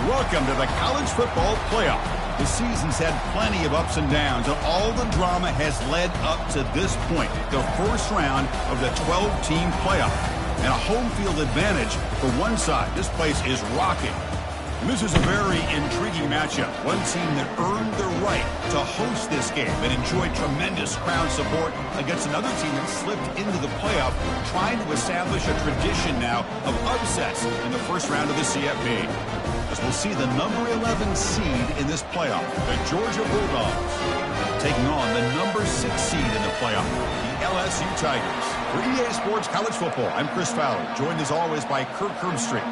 Welcome to the college football playoff. The season's had plenty of ups and downs, and all the drama has led up to this point, the first round of the 12-team playoff. And a home field advantage for one side. This place is rocking. And this is a very intriguing matchup. One team that earned the right to host this game and enjoyed tremendous crowd support against another team that slipped into the playoff, trying to establish a tradition now of upsets in the first round of the CFP. As we'll see the number 11 seed in this playoff, the Georgia Bulldogs, taking on the number 6 seed in the playoff, the LSU Tigers. For EA Sports College Football, I'm Chris Fowler, joined as always by Kirk Herbstreit.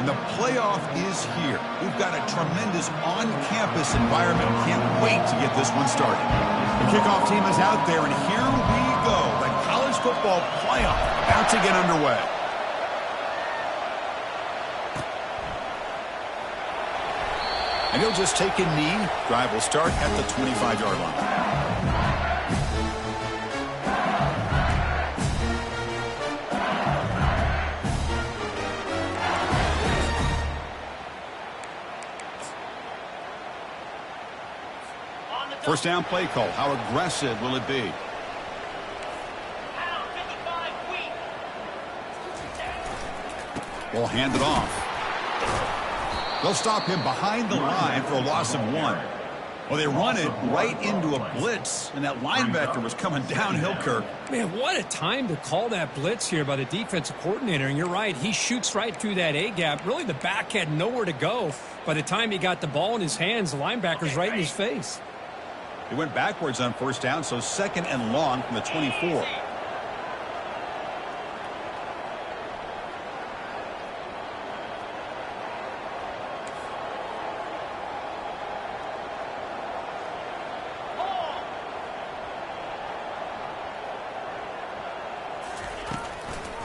And the playoff is here. We've got a tremendous on-campus environment. Can't wait to get this one started. The kickoff team is out there, and here we go. The college football playoff about to get underway. And he'll just take a knee. Drive will start at the 25-yard line. First down play call. How aggressive will it be? Ball handed off. They'll stop him behind the line for a loss of 1. Well, they run it right into a blitz, and that linebacker was coming downhill, Kirk. Man, what a time to call that blitz here by the defensive coordinator. And you're right, he shoots right through that A-gap. Really, the back had nowhere to go. By the time he got the ball in his hands, the linebacker's right in his face. He went backwards on first down, so second and long from the 24.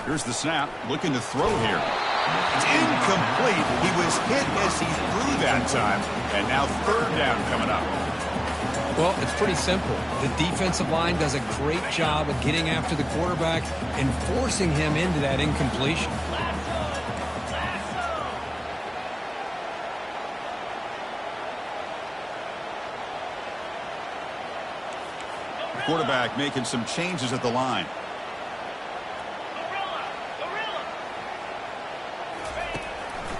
Here's the snap, looking to throw here. It's incomplete. He was hit as he threw that time, and now third down coming up. Well, it's pretty simple. The defensive line does a great job of getting after the quarterback and forcing him into that incompletion. The quarterback making some changes at the line.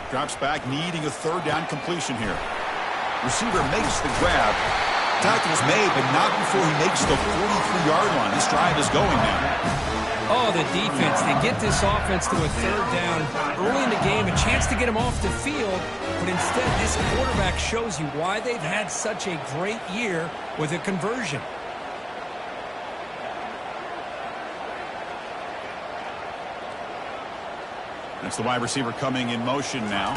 Drops back, needing a third down completion here. Receiver makes the grab. Tackle is made, but not before he makes the 43-yard line. This drive is going now. Oh, the defense. They get this offense to a third down early in the game, a chance to get him off the field, but instead this quarterback shows you why they've had such a great year with a conversion. That's the wide receiver coming in motion now.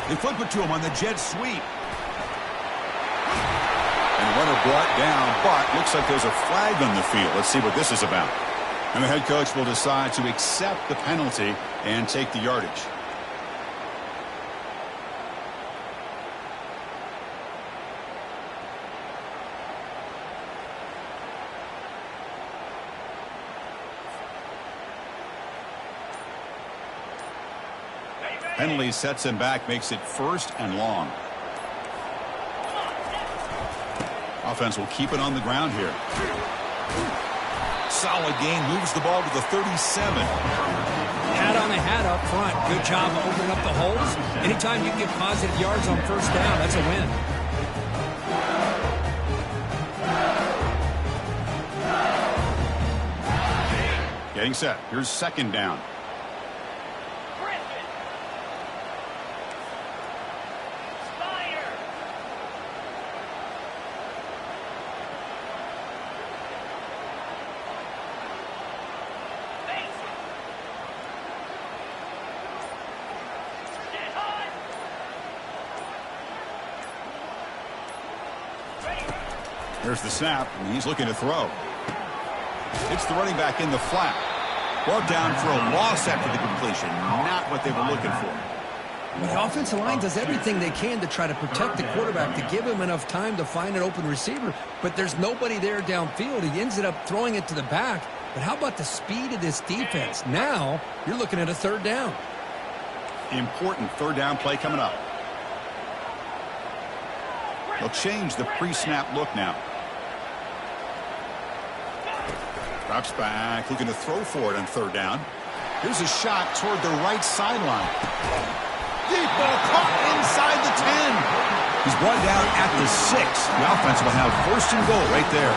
They flip it to him on the jet sweep. And runner brought down, but looks like there's a flag on the field. Let's see what this is about. And the head coach will decide to accept the penalty and take the yardage. Penalty sets him back, makes it first and long. Offense will keep it on the ground here. Solid gain, moves the ball to the 37. Hat on a hat up front. Good job of opening up the holes. Anytime you get positive yards on first down, that's a win. Getting set. Here's second down. Here's the snap, and he's looking to throw. It's the running back in the flat. Brought down for a loss after the completion. Not what they were looking for. The offensive line does everything they can to try to protect the quarterback, to give him enough time to find an open receiver, but there's nobody there downfield. He ends up throwing it to the back. But how about the speed of this defense? Now you're looking at a third down. Important third down play coming up. They'll change the pre-snap look now. Drops back, looking to throw for it on third down. Here's a shot toward the right sideline. Deep ball caught inside the 10. He's brought down at the 6. The offense will have first and goal right there.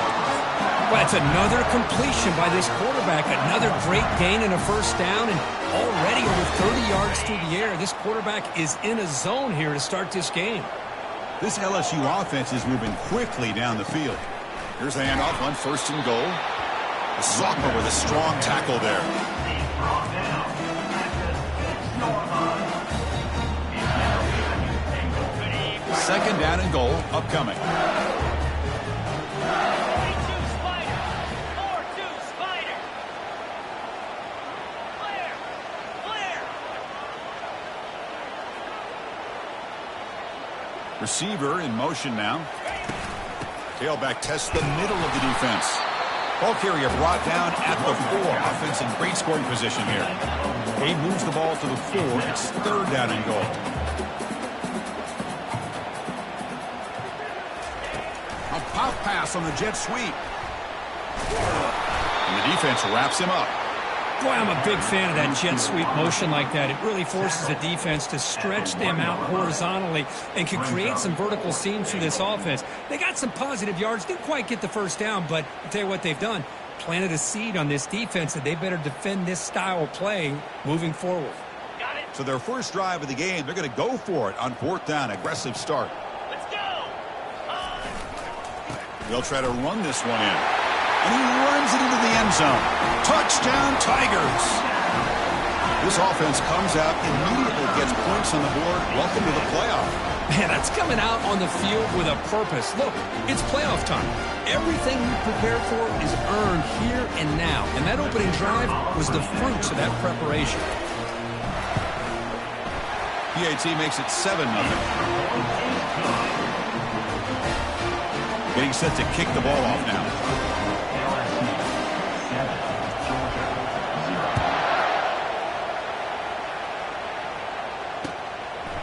Well, it's another completion by this quarterback. Another great gain and a first down, and already over 30 yards through the air. This quarterback is in a zone here to start this game. This LSU offense is moving quickly down the field. Here's a handoff on first and goal. The sophomore with a strong tackle there. Second down and goal upcoming. 3-2 Spider. 4-2 Spider. Clear. Clear. Receiver in motion now. Tailback tests the middle of the defense. Ball carrier brought down at the 4. Offense in great scoring position here. He moves the ball to the 4. It's third down and goal. A pop pass on the jet sweep. And the defense wraps him up. Boy, I'm a big fan of that jet sweep motion like that. It really forces the defense to stretch them out horizontally and can create some vertical seams for this offense. They got some positive yards, didn't quite get the first down, but I'll tell you what they've done. Planted a seed on this defense that they better defend this style of play moving forward. So their first drive of the game, they're going to go for it on fourth down. Aggressive start. Let's go. They'll try to run this one in. And he runs it into the end zone. Touchdown, Tigers. This offense comes out, immediately gets points on the board. Welcome to the playoff. Man, that's coming out on the field with a purpose. Look, it's playoff time. Everything you prepare for is earned here and now. And that opening drive was the fruits of that preparation. PAT makes it 7-0. Getting set to kick the ball off now.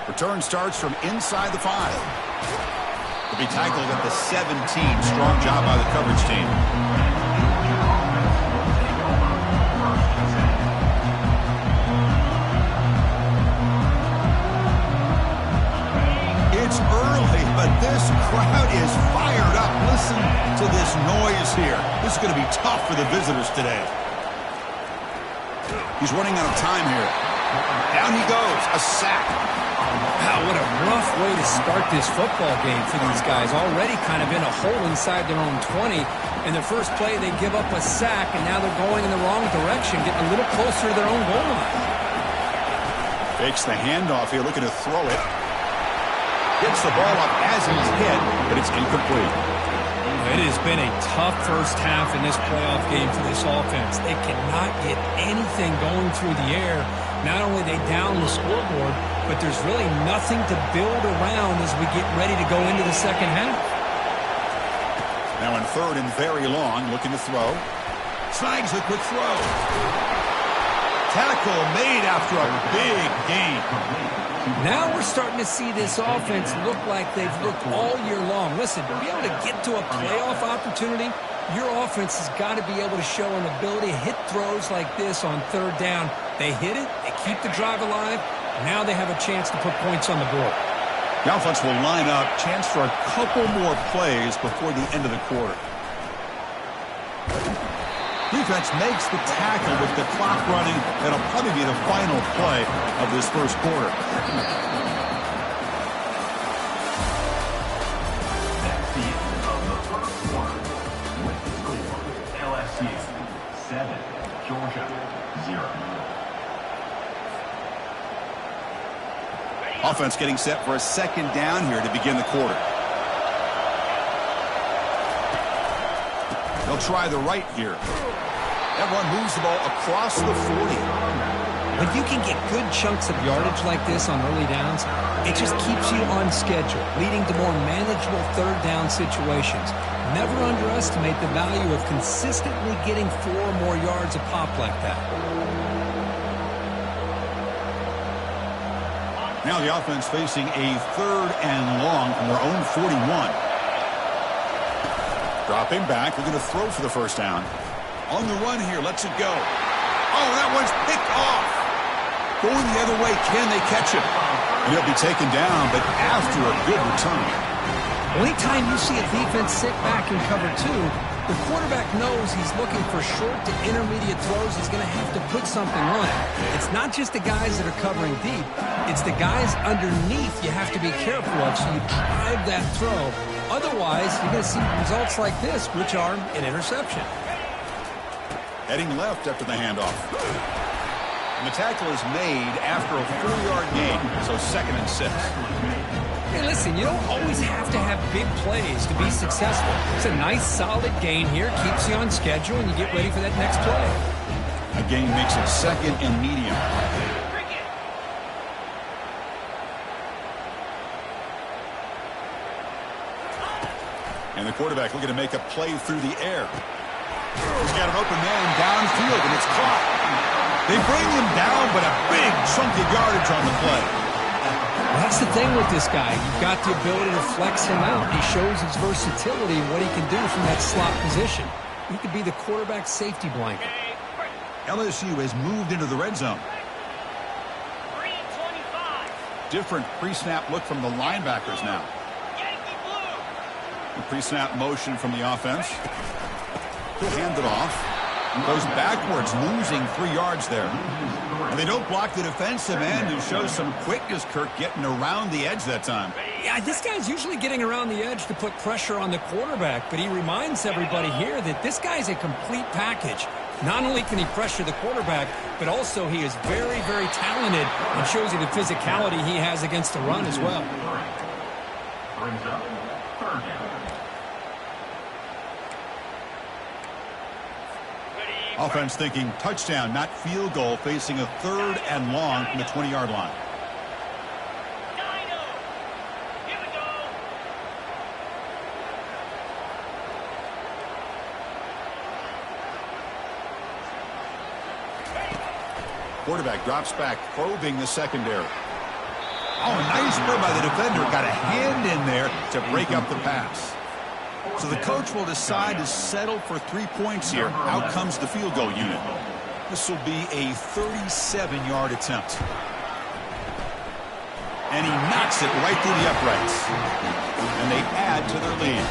Return starts from inside the 5. To be tackled at the 17. Strong job by the coverage team. It's early, but this crowd is fired up. Listen to this noise here. This is going to be tough for the visitors today. He's running out of time here. Down he goes. A sack. Wow, what a rough way to start this football game for these guys. Already kind of in a hole inside their own 20. In the first play, they give up a sack, and now they're going in the wrong direction, getting a little closer to their own goal line. Fakes the handoff here, looking to throw it. Gets the ball up as he's hit, but it's incomplete. It has been a tough first half in this playoff game for this offense. They cannot get anything going through the air. Not only they down the scoreboard, but there's really nothing to build around as we get ready to go into the second half. Now in third and very long, looking to throw. Snags the quick throw. Tackle made after a big gain. Now we're starting to see this offense look like they've looked all year long. Listen, to be able to get to a playoff opportunity, your offense has got to be able to show an ability to hit throws like this on third down. They hit it, they keep the drive alive, now they have a chance to put points on the board. The offense will line up, chance for a couple more plays before the end of the quarter. Defense makes the tackle with the clock running. That'll probably be the final play of this first quarter. LSU 7, Georgia 0. Offense getting set for a second down here to begin the quarter. They'll try the right here. That one moves the ball across the 40. When you can get good chunks of yardage like this on early downs, it just keeps you on schedule, leading to more manageable third down situations. Never underestimate the value of consistently getting 4 or more yards a pop like that. Now the offense facing a 3rd and long from their own 41. Dropping back, looking to throw for the first down. On the run here, lets it go. Oh, that one's picked off. Going the other way, can they catch him? And he'll be taken down, but after a good return. Anytime you see a defense sit back and cover 2, the quarterback knows he's looking for short to intermediate throws. He's going to have to put something on it. It's not just the guys that are covering deep. It's the guys underneath you have to be careful of, so you drive that throw. Otherwise, you're going to see results like this, which are an interception. Heading left after the handoff. And the tackle is made after a 4-yard gain, so 2nd and 6. Hey, listen, you don't always have to have big plays to be successful. It's a nice, solid gain here. Keeps you on schedule, and you get ready for that next play. A gain makes it 2nd and medium. And the quarterback looking to make a play through the air. He's got an open man downfield, and it's caught. They bring him down, but a big chunk of yardage on the play. Well, that's the thing with this guy. You've got the ability to flex him out. He shows his versatility and what he can do from that slot position. He could be the quarterback safety blanket. LSU has moved into the red zone. 325. Different pre-snap look from the linebackers now. Yankee blue. The pre-snap motion from the offense. He'll hand it off. Goes backwards, losing 3 yards there. And they don't block the defensive end, who shows some quickness, Kirk, getting around the edge that time. Yeah, this guy's usually getting around the edge to put pressure on the quarterback, but he reminds everybody here that this guy's a complete package. Not only can he pressure the quarterback, but also he is very, very talented and shows you the physicality he has against the run as well. Brings up 3rd down. Offense thinking touchdown, not field goal, facing a 3rd and long from the 20-yard line. 9-0. Here we go. Quarterback drops back, probing the secondary. Oh, nice play by the defender. Got a hand in there to break up the pass. So the coach will decide to settle for 3 points here. Out comes the field goal unit. This will be a 37-yard attempt. And he knocks it right through the uprights. And they add to their lead.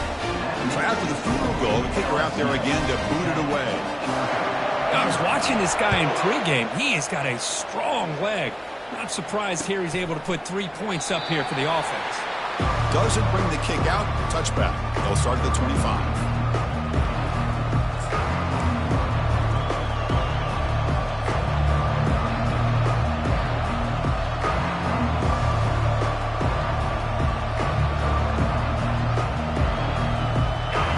And so after the field goal, the kicker out there again to boot it away. I was watching this guy in pregame. He has got a strong leg. Not surprised here he's able to put 3 points up here for the offense. Doesn't bring the kick out. Touchback. They'll start at the 25.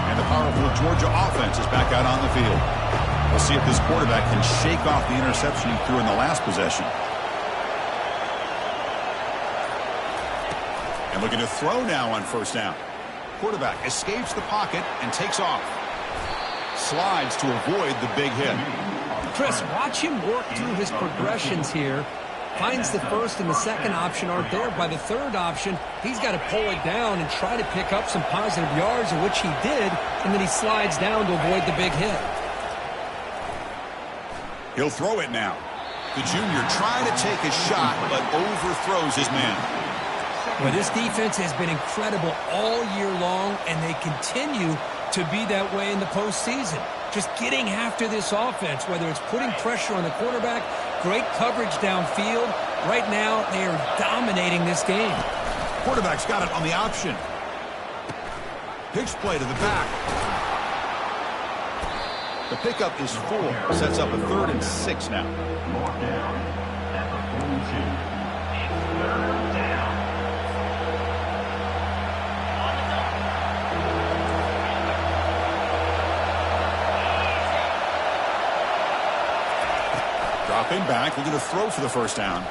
And the powerful Georgia offense is back out on the field. We'll see if this quarterback can shake off the interception he threw in the last possession. And looking to throw now on 1st down. Quarterback escapes the pocket and takes off. Slides to avoid the big hit. Chris, watch him work through his progressions here. Finds the 1st and the 2nd option aren't there. By the 3rd option, he's got to pull it down and try to pick up some positive yards, of which he did, and then he slides down to avoid the big hit. He'll throw it now. The junior trying to take a shot, but overthrows his man. Well, this defense has been incredible all year long, and they continue to be that way in the postseason. Just getting after this offense, whether it's putting pressure on the quarterback, great coverage downfield. Right now, they are dominating this game. Quarterback's got it on the option. Pitch play to the back. The pickup is 4. Sets up a 3rd and 6 now. Mark down at the 42. It's 3rd down. Dropping back, looking to throw for the 1st down.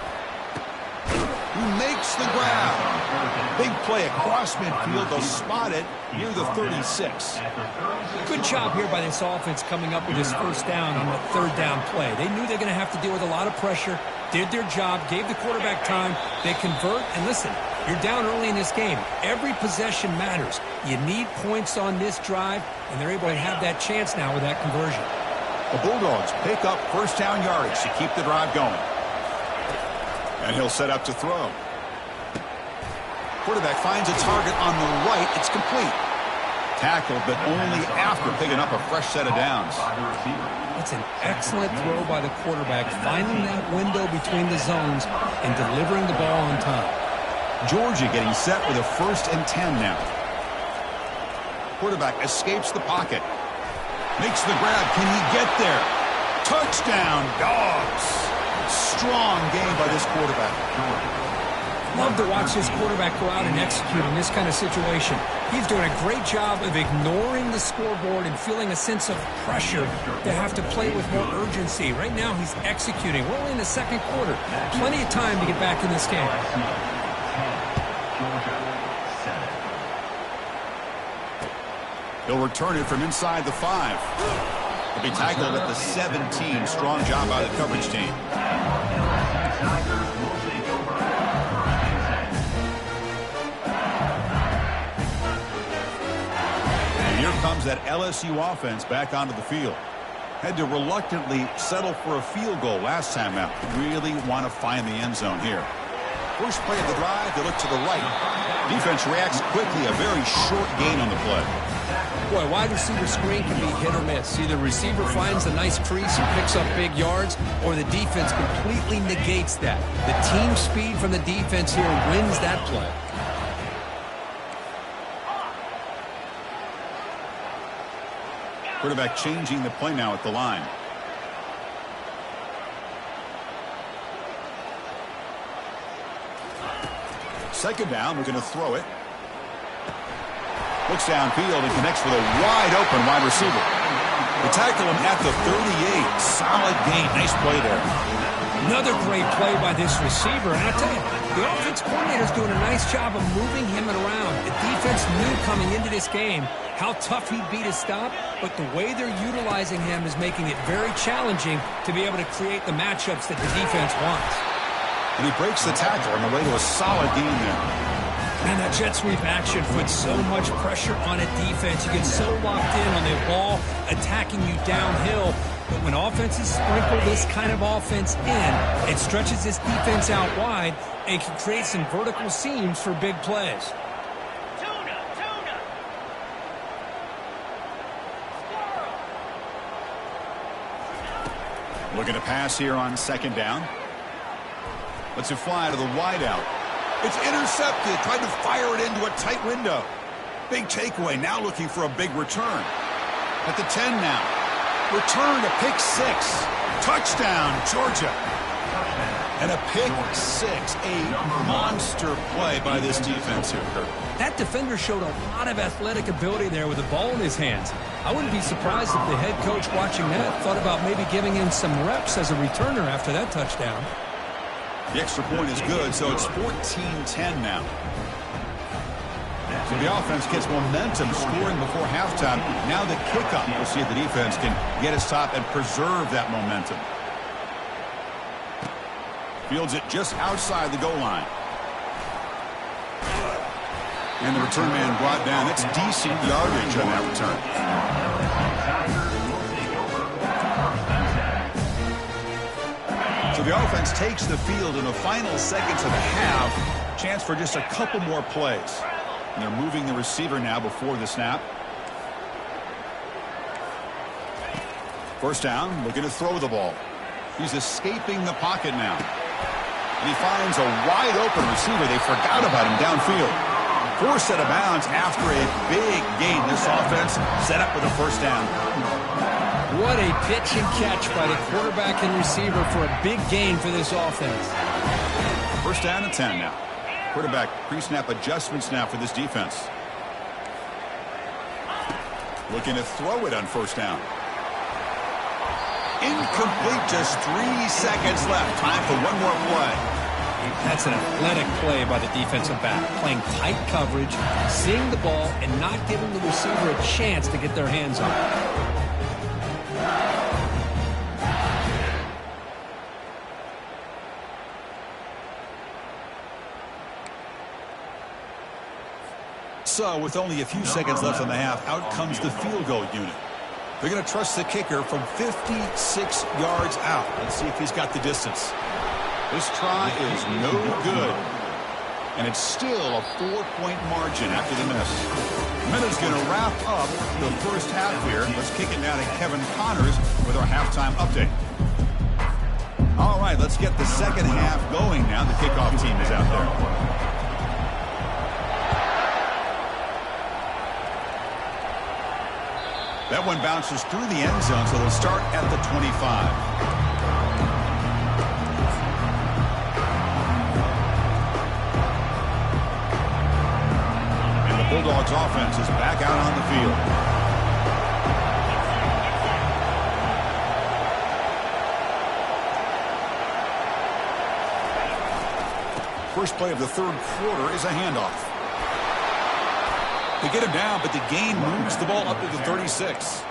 who makes the grab. Big play across midfield. They'll spot it near the 36. Good job here by this offense coming up with this first down on the third down play. They knew they're going to have to deal with a lot of pressure, did their job, gave the quarterback time. They convert, and listen, you're down early in this game. Every possession matters. You need points on this drive, and they're able to have that chance now with that conversion. The Bulldogs pick up first down yardage to keep the drive going. And he'll set up to throw. Quarterback finds a target on the right. It's complete. Tackled, but only after picking up a fresh set of downs. It's an excellent throw by the quarterback, finding that window between the zones and delivering the ball on time. Georgia getting set with a 1st and 10 now. Quarterback escapes the pocket. Makes the grab. Can he get there? Touchdown, Dogs. Strong game by this quarterback. Love to watch this quarterback go out and execute in this kind of situation. He's doing a great job of ignoring the scoreboard and feeling a sense of pressure to have to play with more urgency. Right now, he's executing. We're only in the second quarter. Plenty of time to get back in this game. He'll return it from inside the 5. He'll be tackled at the 17. Strong job by the coverage team. And here comes that LSU offense back onto the field. Had to reluctantly settle for a field goal last time out. Really want to find the end zone here. First play of the drive, they look to the right. Defense reacts quickly, a very short gain on the play. Boy, wide receiver screen can be hit or miss. Either receiver finds a nice crease and picks up big yards, or the defense completely negates that. The team speed from the defense here wins that play. Quarterback changing the play now at the line. Second down, we're going to throw it. Looks downfield and connects with a wide-open wide receiver. They tackle him at the 38. Solid gain. Nice play there. Another great play by this receiver. And I'll tell you, the offense coordinator's doing a nice job of moving him around. The defense knew coming into this game how tough he'd be to stop, but the way they're utilizing him is making it very challenging to be able to create the matchups that the defense wants. And he breaks the tackle on the way to a solid gain there. Man, that jet sweep action puts so much pressure on a defense. You get so locked in on the ball attacking you downhill. But when offenses sprinkle this kind of offense in, it stretches this defense out wide and can create some vertical seams for big plays. Tuna. Looking to pass here on second down. Lets it fly to the wideout. It's intercepted. Tried to fire it into a tight window. Big takeaway. Now looking for a big return. At the 10 now. Return to pick 6. Touchdown, Georgia. And a pick 6. A monster play by this defense here, Kirk. That defender showed a lot of athletic ability there with the ball in his hands. I wouldn't be surprised if the head coach watching that thought about maybe giving him some reps as a returner after that touchdown. The extra point is good, so it's 14-10 now. So the offense gets momentum scoring before halftime. Now the kickoff. We'll see if the defense can get a stop and preserve that momentum. Fields it just outside the goal line. And the return man brought down. That's decent yardage on that return. So the offense takes the field in the final seconds of the half. Chance for just a couple more plays. And they're moving the receiver now before the snap. First down, looking to throw the ball. He's escaping the pocket now. And he finds a wide-open receiver. They forgot about him downfield. Forced out of bounds after a big gain. This offense set up with a first down. What a pitch and catch by the quarterback and receiver for a big gain for this offense. First down and 10 now. Quarterback pre-snap adjustments now for this defense. Looking to throw it on first down. Incomplete, just 3 seconds left. Time for one more play. That's an athletic play by the defensive back, playing tight coverage, seeing the ball, and not giving the receiver a chance to get their hands on it. So, with only a few seconds left in the half, out comes the field goal unit. They're going to trust the kicker from 56 yards out. Let's see if he's got the distance. This try is no good. And it's still a 4-point margin after the miss. Minute's going to wrap up the first half here. Let's kick it now to Kevin Connors with our halftime update. All right, let's get the second half going now. The kickoff team is out there. That one bounces through the end zone, so they'll start at the 25. And the Bulldogs offense is back out on the field. First play of the third quarter is a handoff. They get him down, but the gain moves the ball up to the 36.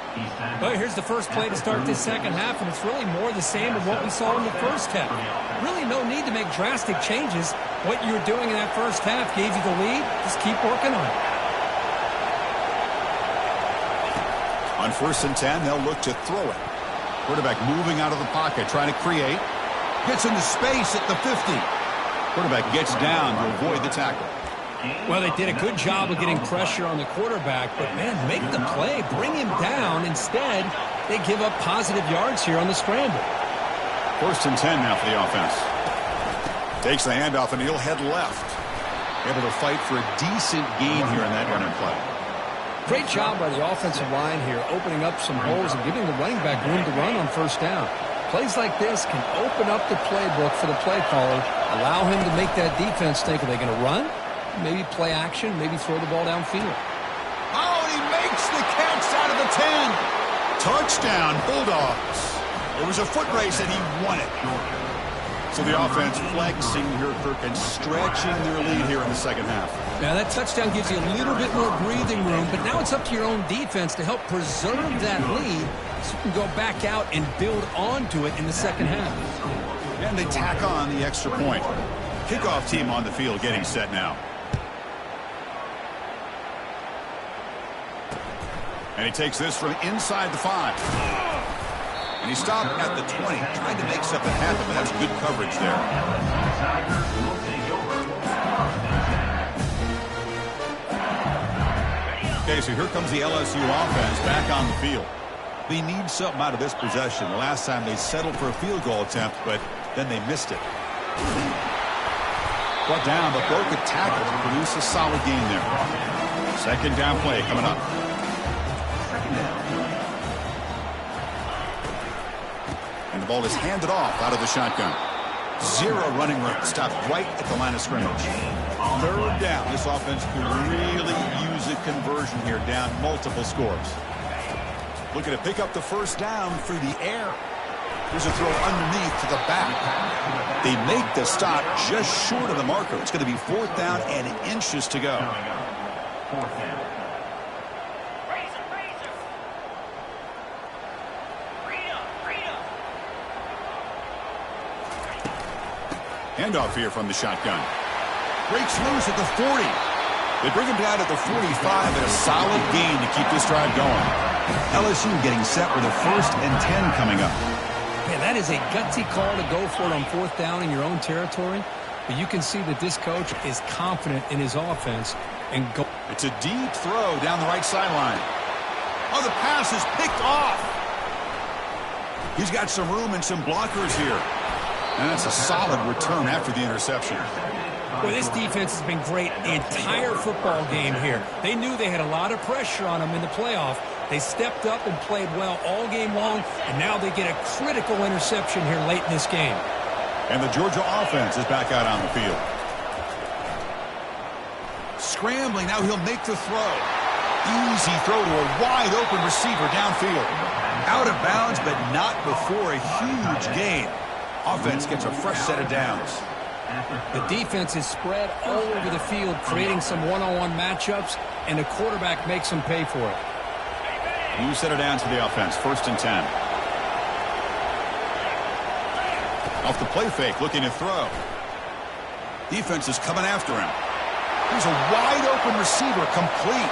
Well, here's the first play to start this second half, and it's really more the same of what we saw in the first half. Really no need to make drastic changes. What you were doing in that first half gave you the lead. Just keep working on it. On 1st and 10, they'll look to throw it. Quarterback moving out of the pocket, trying to create. Gets into space at the 50. Quarterback gets down to avoid the tackle. Well, they did a good job of getting pressure on the quarterback, but, man, make the play. Bring him down. Instead, they give up positive yards here on the scramble. 1st and 10 now for the offense. Takes the handoff, and he'll head left. Able to fight for a decent gain here in that running play. Great job by the offensive line here, opening up some holes and giving the running back room to run on 1st down. Plays like this can open up the playbook for the play caller, allow him to make that defense think, are they going to run? Maybe play action, maybe throw the ball downfield. Oh, and he makes the catch out of the 10. Touchdown, Bulldogs. It was a foot race, and he won it. So the offense flexing here, Kirk, and stretching their lead here in the second half. Now, that touchdown gives you a little bit more breathing room, but now it's up to your own defense to help preserve that lead so you can go back out and build onto it in the second half. And they tack on the extra point. Kickoff team on the field getting set now. And he takes this from inside the 5. And he stopped at the 20. Tried to make something happen, but that's good coverage there. Okay, so here comes the LSU offense back on the field. They need something out of this possession. The last time they settled for a field goal attempt, but then they missed it. Brought down, but broke a tackle to produce a solid gain there. Second down play coming up. And the ball is handed off out of the shotgun. 0 running room. Stopped right at the line of scrimmage. 3rd down. This offense could really use a conversion here, down multiple scores. Looking to pick up the 1st down through the air. Here's a throw underneath to the back. They make the stop just short of the marker. It's going to be 4th down and inches to go. 4th down. Handoff here from the shotgun. Breaks loose at the 40. They bring him down at the 45 and a solid gain to keep this drive going. LSU getting set with a 1st and 10 coming up. Man, that is a gutsy call to go for it on 4th down in your own territory. But you can see that this coach is confident in his offense and go. It's a deep throw down the right sideline. Oh, the pass is picked off. He's got some room and some blockers here. And that's a solid return after the interception. Well, this defense has been great the entire football game here. They knew they had a lot of pressure on them in the playoff. They stepped up and played well all game long, and now they get a critical interception here late in this game. And the Georgia offense is back out on the field. Scrambling, now he'll make the throw. Easy throw to a wide-open receiver downfield. Out of bounds, but not before a huge gain. Offense gets a fresh set of downs. The defense is spread all over the field, creating some one-on-one matchups, and the quarterback makes them pay for it. You set it down to the offense. 1st and 10. Off the play fake, looking to throw. Defense is coming after him. Here's a wide-open receiver, complete.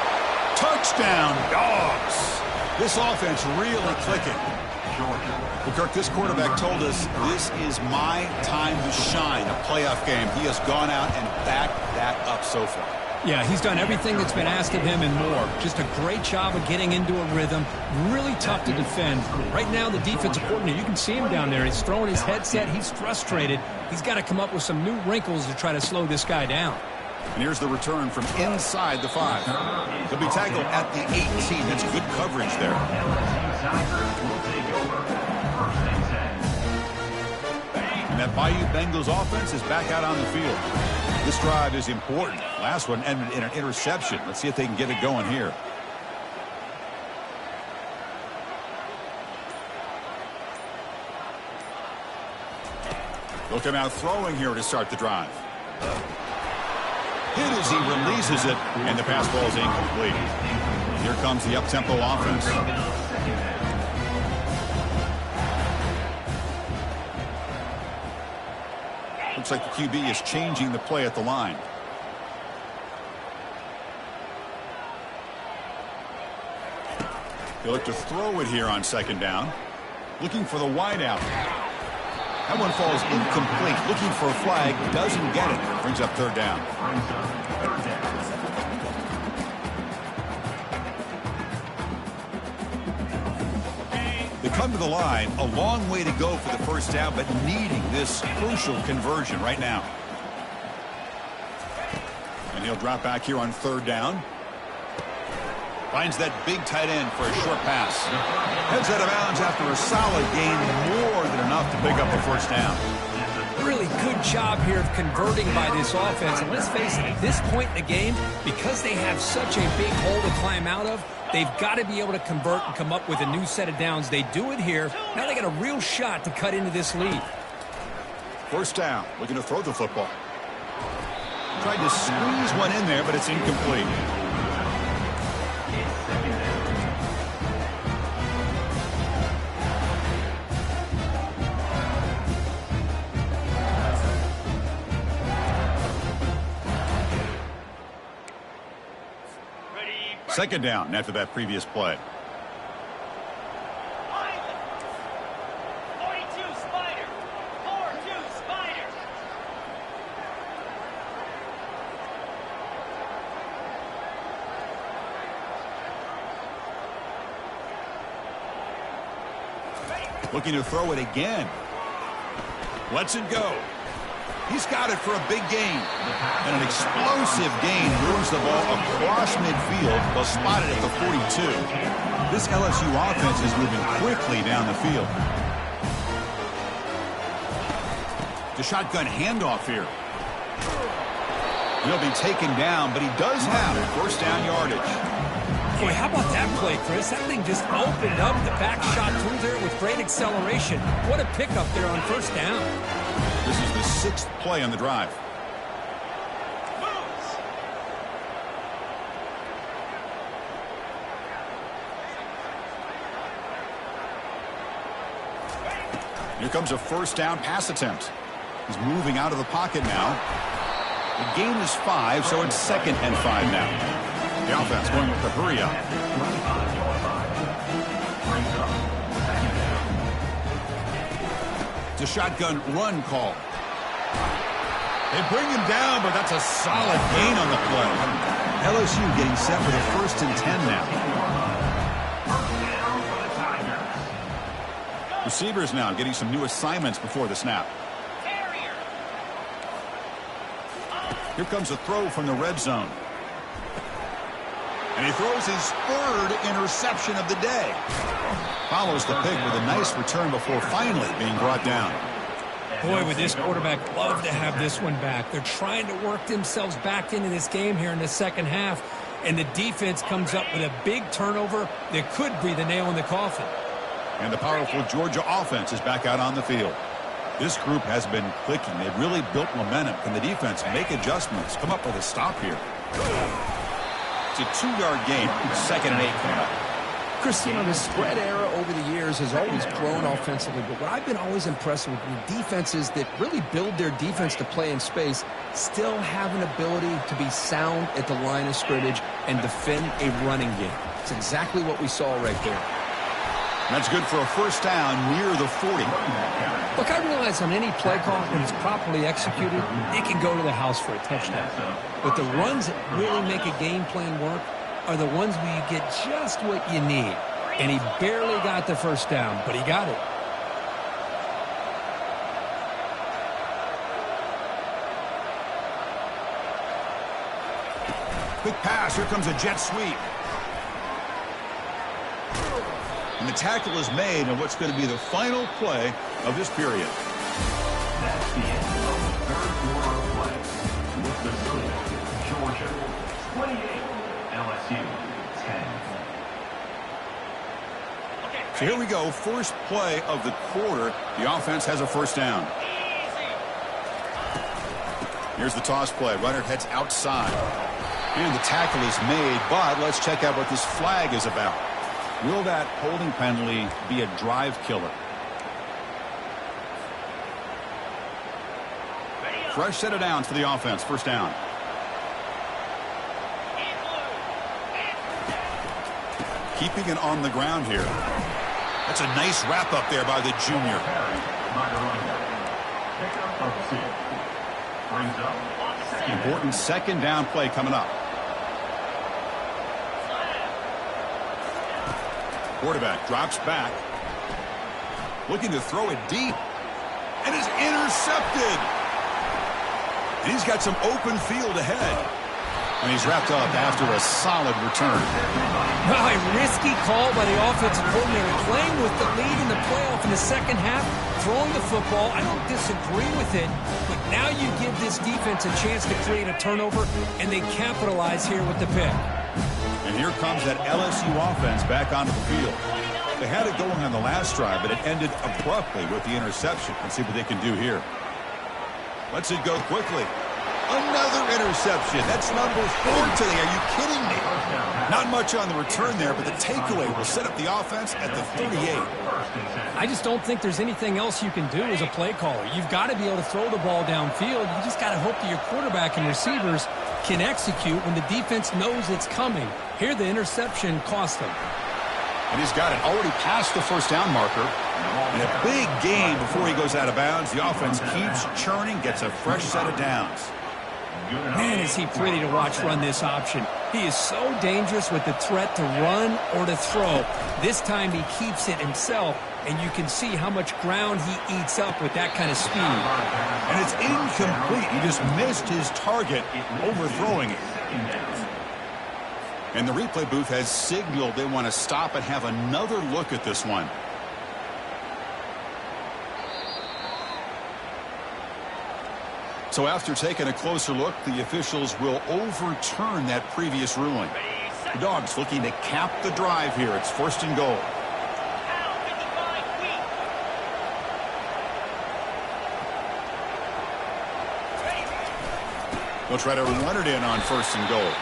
Touchdown, Dogs. This offense really clicking. Well, Kirk, this quarterback told us this is my time to shine, a playoff game. He has gone out and backed that up so far. Yeah, he's done everything that's been asked of him and more. Just a great job of getting into a rhythm. Really tough to defend. Right now, the defensive coordinator, you can see him down there. He's throwing his headset. He's frustrated. He's got to come up with some new wrinkles to try to slow this guy down. And here's the return from inside the 5. He'll be tackled at the 18. That's good coverage there. And that Bayou Bengals offense is back out on the field. This drive is important. Last one ended in an interception. Let's see if they can get it going here. They'll come out throwing here to start the drive. Hit as he releases it, and the pass ball is incomplete. Here comes the up-tempo offense. Looks like the QB is changing the play at the line. He'll look to throw it here on 2nd down. Looking for the wideout. That one falls incomplete. Looking for a flag. Doesn't get it. Brings up 3rd down. They come to the line. A long way to go for the 1st down, but needing this crucial conversion right now. And he'll drop back here on 3rd down. Finds that big tight end for a short pass. Heads out of bounds after a solid gain, more than enough to pick up a 1st down. Really good job here of converting by this offense. And let's face it, at this point in the game, because they have such a big hole to climb out of, they've got to be able to convert and come up with a new set of downs. They do it here. Now they got a real shot to cut into this lead. 1st down, looking to throw the football. Tried to squeeze one in there, but it's incomplete. Second down after that previous play. 42 Spider. 4-2 Spider. Looking to throw it again. Lets it go. He's got it for a big gain. And an explosive gain moves the ball across midfield, but spotted at the 42. This LSU offense is moving quickly down the field. The shotgun handoff here. He'll be taken down, but he does have 1st down yardage. Boy, how about that play, Chris? That thing just opened up. The back shot through there with great acceleration. What a pickup there on 1st down. This is the 6th play on the drive. Here comes a 1st down pass attempt. He's moving out of the pocket now. The gain is 5, so it's 2nd and 5 now. The offense going with the hurry up. It's a shotgun run call. They bring him down, but that's a solid gain on the play. LSU getting set for the 1st and 10 now. Receivers now getting some new assignments before the snap. Here comes a throw from the red zone. And he throws his 3rd interception of the day. Follows the pick with a nice return before finally being brought down. Boy, would this quarterback love to have this one back. They're trying to work themselves back into this game here in the 2nd half. And the defense comes up with a big turnover that could be the nail in the coffin. And the powerful Georgia offense is back out on the field. This group has been clicking. They've really built momentum. Can the defense make adjustments? Come up with a stop here. It's a 2-yard gain. 2nd and 8 coming up. Chris, you know, the spread era over the years has always grown offensively, but what I've been always impressed with the defenses that really build their defense to play in space still have an ability to be sound at the line of scrimmage and defend a running game. It's exactly what we saw right there. That's good for a first down near the 40. Look, I realize on any play call, when it's properly executed, it can go to the house for a touchdown. But the runs that really make a game plan work are the ones where you get just what you need. And he barely got the first down, but he got it. Quick pass. Here comes a jet sweep. And the tackle is made on what's going to be the final play of this period. That's the end of the third quarter of play. With the score, Georgia 28, LSU 10. So here we go. First play of the quarter. The offense has a first down. Here's the toss play. Runner heads outside. And the tackle is made, but let's check out what this flag is about. Will that holding penalty be a drive killer? Fresh set of downs for the offense. First down. Keeping it on the ground here. That's a nice wrap up there by the junior. Important second down play coming up. Quarterback drops back. Looking to throw it deep. And is intercepted. And he's got some open field ahead. And he's wrapped up after a solid return. Well, a risky call by the offensive coordinator, playing with the lead in the playoff in the second half, throwing the football. I don't disagree with it, but now you give this defense a chance to create a turnover, and they capitalize here with the pick. And here comes that LSU offense back onto the field. They had it going on the last drive, but it ended abruptly with the interception. Let's see what they can do here. Lets it go quickly. Another interception. That's number 4 today. Are you kidding me? Not much on the return there, but the takeaway will set up the offense at the 38. I just don't think there's anything else you can do as a play caller. You've got to be able to throw the ball downfield. You just got to hope that your quarterback and receivers can execute when the defense knows it's coming. Here, the interception cost them. And he's got it already past the first down marker. And a big gain before he goes out of bounds. The offense keeps churning, gets a fresh set of downs. Man, is he pretty to watch run this option. He is so dangerous with the threat to run or to throw. This time he keeps it himself, and you can see how much ground he eats up with that kind of speed. And it's incomplete. He just missed his target, overthrowing it. And the replay booth has signaled they want to stop and have another look at this one. So after taking a closer look, the officials will overturn that previous ruling. The Dogs looking to cap the drive here. It's 1st and goal. They'll try to run it in on 1st and goal.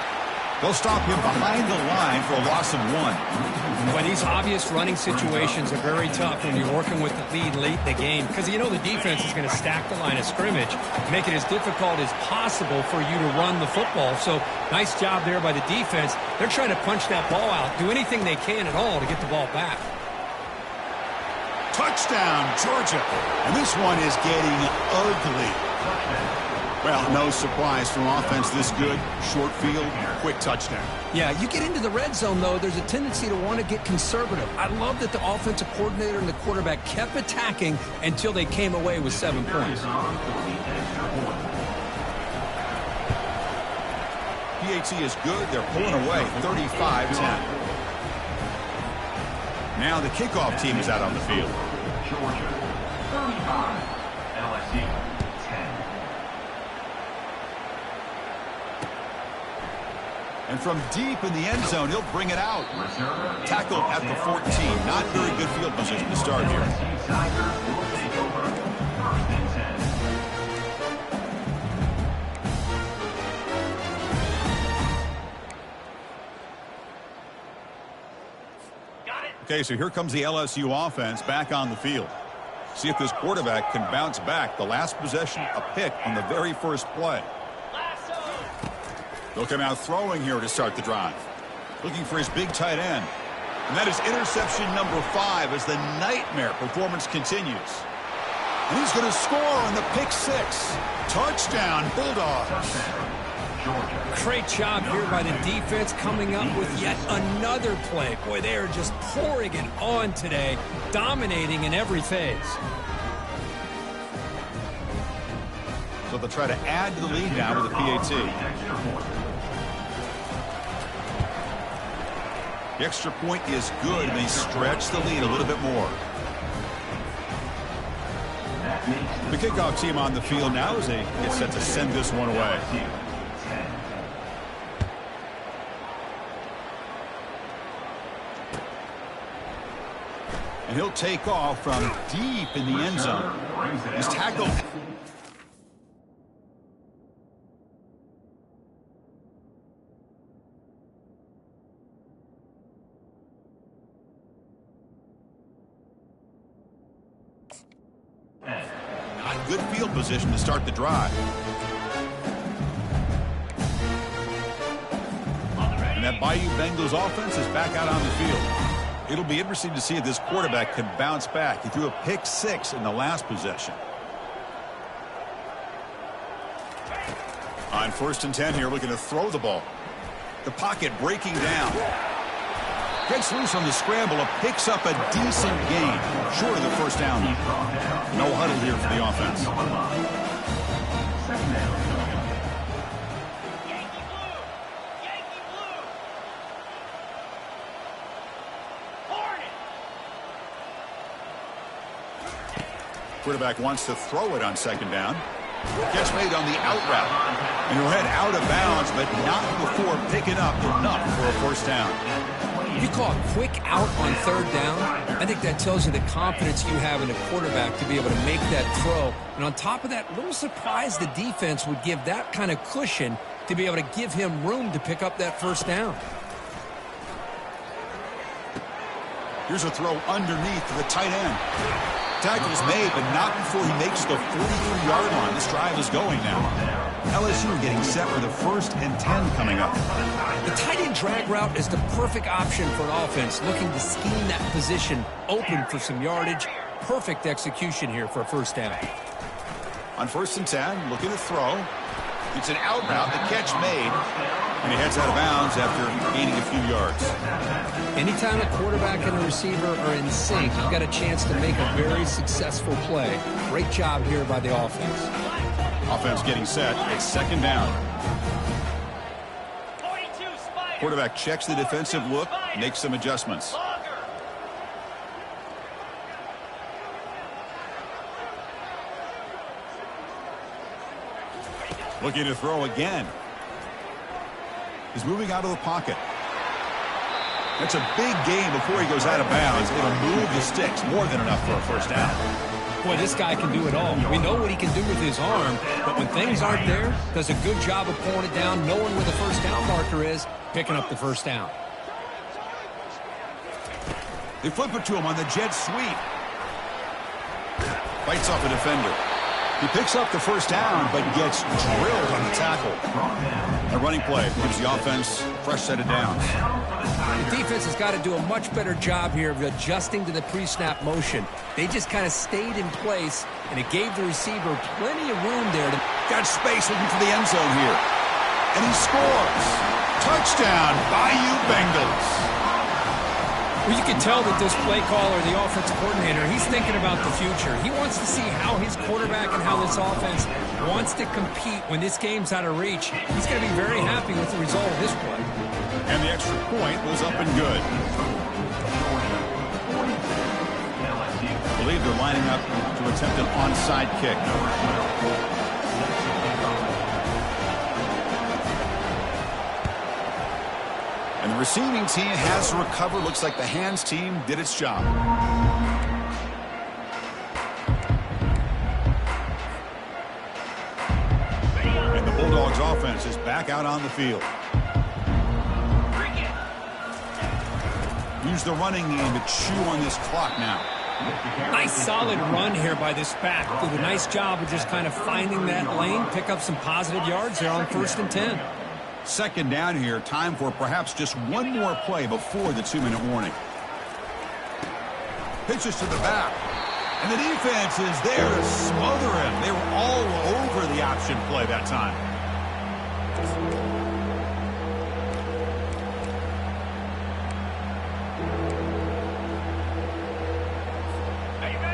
They'll stop him behind the line for a loss of 1. Well, these obvious running situations are very tough when you're working with the lead late in the game, because you know the defense is going to stack the line of scrimmage, make it as difficult as possible for you to run the football. So nice job there by the defense. They're trying to punch that ball out, do anything they can at all to get the ball back. Touchdown, Georgia. And this one is getting ugly. Well, no surprise from offense this good. Short field, quick touchdown. Yeah, you get into the red zone, though, there's a tendency to want to get conservative. I love that the offensive coordinator and the quarterback kept attacking until they came away with 7 points. PAT is good. They're pulling away 35-10. Now the kickoff team is out on the field. Georgia 35, LSU 10. And from deep in the end zone, he'll bring it out. Tackled at the 14. Not very good field position to start here. Okay, so here comes the LSU offense back on the field. See if this quarterback can bounce back. The last possession, a pick on the very first play. They'll come out throwing here to start the drive. Looking for his big tight end. And that is interception number 5 as the nightmare performance continues. And he's going to score on the pick 6. Touchdown, Bulldogs. Great job here by the defense coming up with yet another play. Boy, they are just pouring it on today, dominating in every phase. So they'll try to add to the lead now with a PAT. The extra point is good, and they stretch the lead a little bit more. The kickoff team on the field now as they get set to send this one away. And he'll take off from deep in the end zone. He's tackled. Got good field position to start the drive. And that Bayou Bengals offense is back out on the field. It'll be interesting to see if this quarterback can bounce back. He threw a pick 6 in the last possession. On 1st and 10 here, looking to throw the ball. The pocket breaking down. Gets loose on the scramble, picks up a decent gain. Short of the first down. No huddle here for the offense. Quarterback wants to throw it on 2nd down. Catch made on the out route. And he'll head out of bounds, but not before picking up enough for a first down. You call a quick out on 3rd down. I think that tells you the confidence you have in the quarterback to be able to make that throw. And on top of that, a little surprised the defense would give that kind of cushion to be able to give him room to pick up that first down. Here's a throw underneath to the tight end. Tackle's made, but not before he makes the 43-yard line. This drive is going now. LSU getting set for the 1st and 10 coming up. The tight end drag route is the perfect option for an offense looking to scheme that position open for some yardage. Perfect execution here for a first down. On 1st and 10, looking to throw. It's an out route, the catch made, and he heads out of bounds after gaining a few yards. Anytime a quarterback and a receiver are in sync, you've got a chance to make a very successful play. Great job here by the offense. Offense getting set. It's 2nd down. Quarterback checks the defensive look, makes some adjustments. Looking to throw again. He's moving out of the pocket. That's a big gain before he goes out of bounds. It'll move the sticks, more than enough for a first down. Boy, this guy can do it all. We know what he can do with his arm, but when things aren't there, does a good job of pulling it down, knowing where the first down marker is, picking up the first down. They flip it to him on the jet sweep. Fights off a defender. He picks up the first down, but gets drilled on the tackle. A running play gives the offense a fresh set of downs. The defense has got to do a much better job here of adjusting to the pre-snap motion. They just kind of stayed in place, and it gave the receiver plenty of room there. Got space looking for the end zone here. And he scores. Touchdown, Bayou Bengals. Well, you can tell that this play caller, the offensive coordinator, he's thinking about the future. He wants to see how his quarterback and how this offense wants to compete when this game's out of reach. He's going to be very happy with the result of this play. And the extra point was up and good. I believe they're lining up to attempt an onside kick. And the receiving team has recovered. Looks like the hands team did its job. And the Bulldogs offense is back out on the field. Use the running game to chew on this clock now. Nice solid run here by this back. Did a nice job of just kind of finding that lane, pick up some positive yards there on 1st and 10. Second down here, time for perhaps just one more play before the 2-minute warning. Pitches to the back. And the defense is there to smother him. They were all over the option play that time.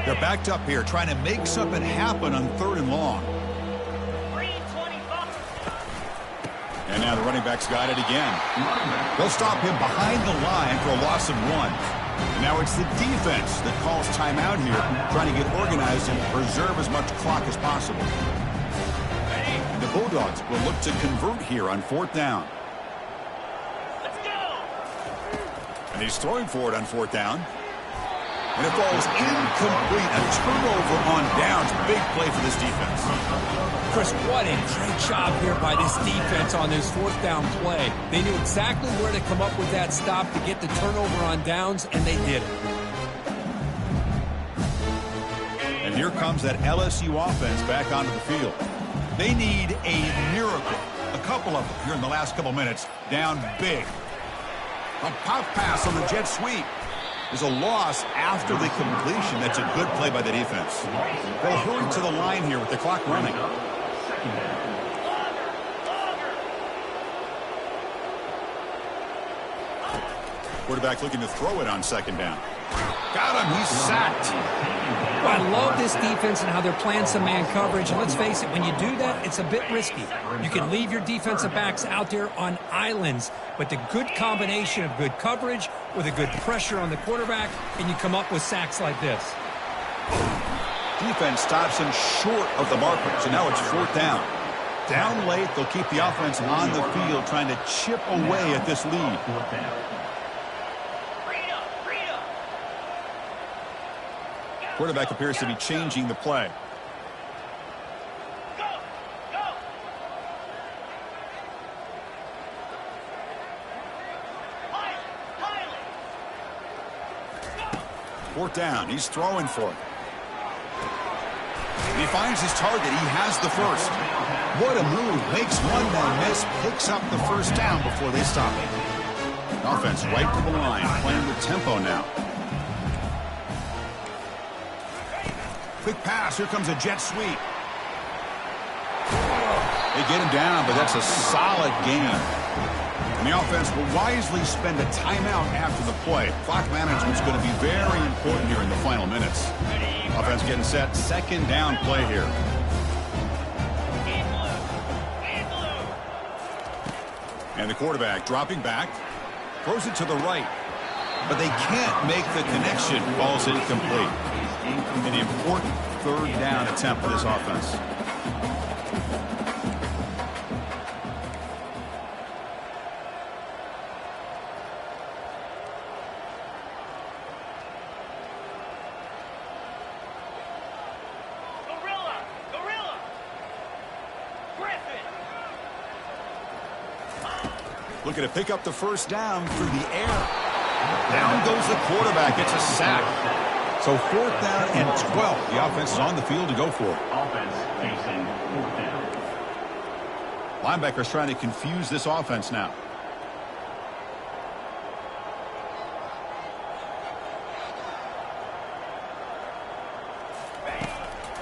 They're backed up here, trying to make something happen on 3rd and long. 3:25. And now the running back's got it again. They'll stop him behind the line for a loss of 1. And now it's the defense that calls timeout here, trying to get organized and preserve as much clock as possible. And the Bulldogs will look to convert here on 4th down. Let's go. And he's throwing for it on 4th down. And it falls incomplete. A turnover on downs. Big play for this defense. Chris, what a great job here by this defense on this 4th down play. They knew exactly where to come up with that stop to get the turnover on downs, and they did it. And here comes that LSU offense back onto the field. They need a miracle. A couple of them here in the last couple minutes. Down big. A pop pass on the jet sweep. There's a loss after the completion. That's a good play by the defense. They'll hurry to the line here with the clock running. Quarterback looking to throw it on 2nd down. Got him. He's sacked. Well, I love this defense and how they're playing some man coverage. And let's face it, when you do that, it's a bit risky. You can leave your defensive backs out there on islands. But the good combination of good coverage with a good pressure on the quarterback, and you come up with sacks like this. Defense stops him short of the marker. So now it's 4th down. Down late, they'll keep the offense on the field trying to chip away at this lead. Quarterback appears to be changing the play. Go. Go. 4th down. He's throwing for it. He finds his target. He has the first. What a move. Makes one man miss. Picks up the 1st down before they stop it. Offense right to the line. Playing with tempo now. Quick pass. Here comes a jet sweep. They get him down, but that's a solid gain. And the offense will wisely spend a timeout after the play. Clock management's going to be very important here in the final minutes. Offense getting set. 2nd down play here. And the quarterback dropping back. Throws it to the right. But they can't make the connection. Ball's incomplete. An important 3rd down attempt for this offense. Gorilla. Griffin. Looking to pick up the 1st down through the air. Down goes the quarterback. It's a sack. So 4th down and 12. The offense is on the field to go for it. Offense facing 4th down. Linebackers trying to confuse this offense now.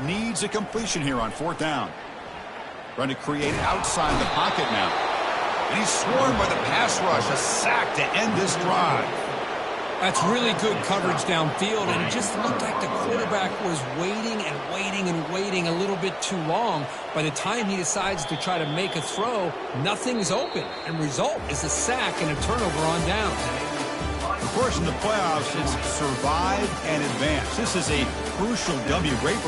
Needs a completion here on 4th down. Trying to create outside the pocket now. And he's swarmed by the pass rush. A sack to end this drive. That's really good coverage downfield, and it just looked like the quarterback was waiting and waiting and waiting a little bit too long. By the time he decides to try to make a throw, nothing's open, and result is a sack and a turnover on downs. Of course, in the playoffs, it's survive and advance. This is a crucial W. Great